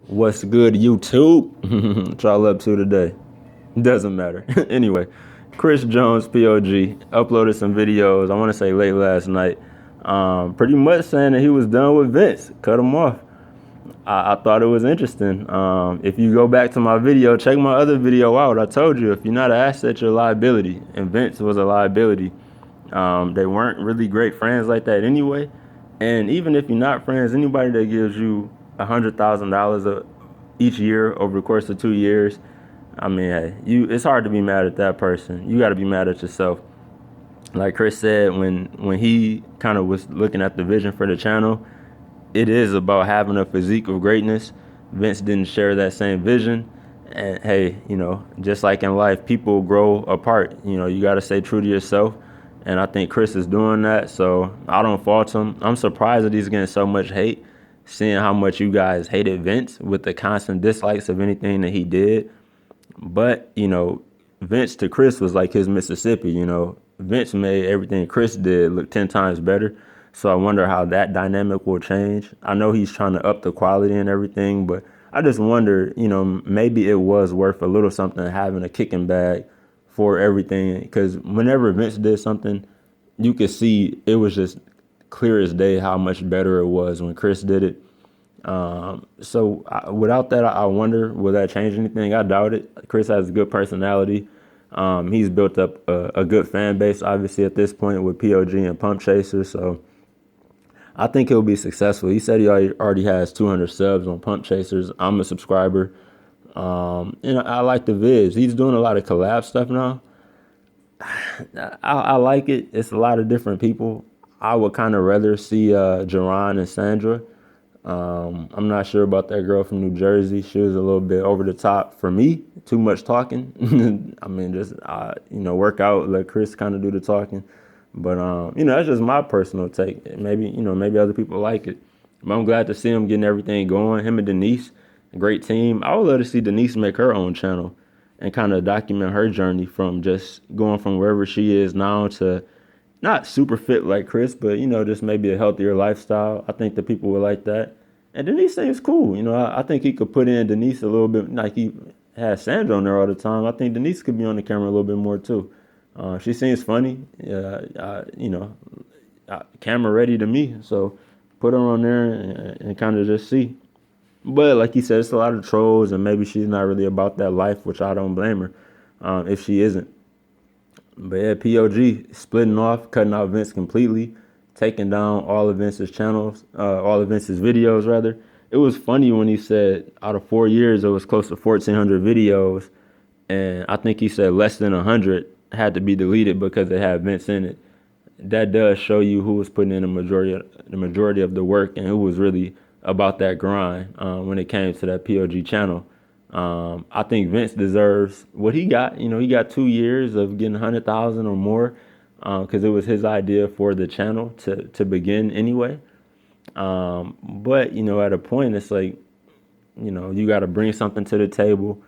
What's good, YouTube? What y'all up to today? Doesn't matter. Anyway, Chris Jones, POG, uploaded some videos, I want to say late last night, pretty much saying that he was done with Vince, cut him off. I thought it was interesting. If you go back to my video, check my other video out. I told you, if you're not an asset, you're a liability, and Vince was a liability. They weren't really great friends like that anyway. And even if you're not friends, anybody that gives you $100,000 each year over the course of 2 years, I mean, hey, it's hard to be mad at that person. You got to be mad at yourself. Like Chris said, when he kind of was looking at the vision for the channel, it is about having a physique of greatness. Vince didn't share that same vision. And hey, just like in life, people grow apart. You got to stay true to yourself. And I think Chris is doing that, so I don't fault him. I'm surprised that he's getting so much hate, seeing how much you guys hated Vince with the constant dislikes of anything that he did. But, Vince to Chris was like his Mississippi, Vince made everything Chris did look 10 times better. So I wonder how that dynamic will change. I know he's trying to up the quality and everything, but I just wonder, maybe it was worth a little something having a kicking bag for everything, because whenever Vince did something, you could see it was just clear as day how much better it was when Chris did it. Without that, I wonder, will that change anything? I doubt it. Chris has a good personality. He's built up a good fan base, obviously, at this point with POG and Pump Chaser. So I think he'll be successful. He said he already has 200 subs on Pump Chasers. I'm a subscriber. And I like the vids. He's doing a lot of collab stuff now. I like it. It's a lot of different people. I would kind of rather see Jerron and Sandra. I'm not sure about that girl from New Jersey. She was a little bit over the top for me. Too much talking. I mean, just work out. Let Chris kind of do the talking. But that's just my personal take. Maybe other people like it. But I'm glad to see him getting everything going. Him and Denise. Great team. I would love to see Denise make her own channel and kind of document her journey from just going from wherever she is now to not super fit like Chris, but just maybe a healthier lifestyle. I think the people would like that. And Denise seems cool. I think he could put in Denise a little bit, like he has Sandra on there all the time. I think Denise could be on the camera a little bit more too. She seems funny. Camera ready to me. So put her on there and kind of just see. But like he said, it's a lot of trolls, and maybe she's not really about that life, which I don't blame her if she isn't. But yeah, POG splitting off, cutting out Vince completely, taking down all of Vince's channels, all of Vince's videos, rather. It was funny when he said out of 4 years, it was close to 1,400 videos, and I think he said less than 100 had to be deleted because they had Vince in it. That does show you who was putting in the majority of the work and who was really about that grind when it came to that POG channel. I think Vince deserves what he got. He got 2 years of getting 100,000 or more because it was his idea for the channel to begin anyway. But at a point, it's like, you got to bring something to the table,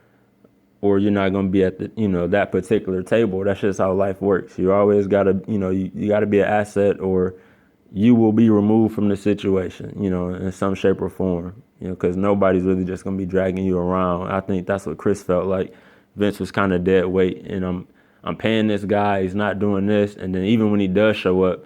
or you're not going to be at the that particular table. That's just how life works. You always got to you got to be an asset, or you will be removed from the situation, in some shape or form, because nobody's really just going to be dragging you around. I think that's what Chris felt like. Vince was kind of dead weight, and I'm paying this guy, he's not doing this. And then even when he does show up,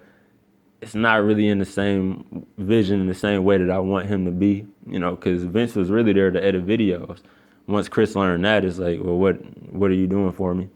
it's not really in the same vision, in the same way that I want him to be, because Vince was really there to edit videos. Once Chris learned that, it's like, well, what are you doing for me?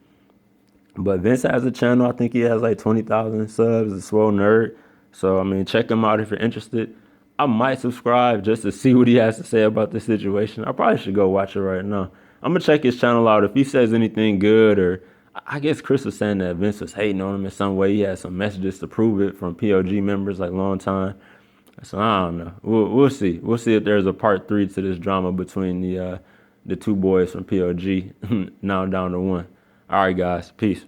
But Vince has a channel. I think he has like 20,000 subs, a swole nerd. So, check him out if you're interested. I might subscribe just to see what he has to say about the situation. I probably should go watch it right now. I'm going to check his channel out. If he says anything good, or I guess Chris was saying that Vince was hating on him in some way. He had some messages to prove it from POG members, like long time. So, I don't know. We'll see. We'll see if there's a part 3 to this drama between the two boys from POG now down to one. All right, guys. Peace.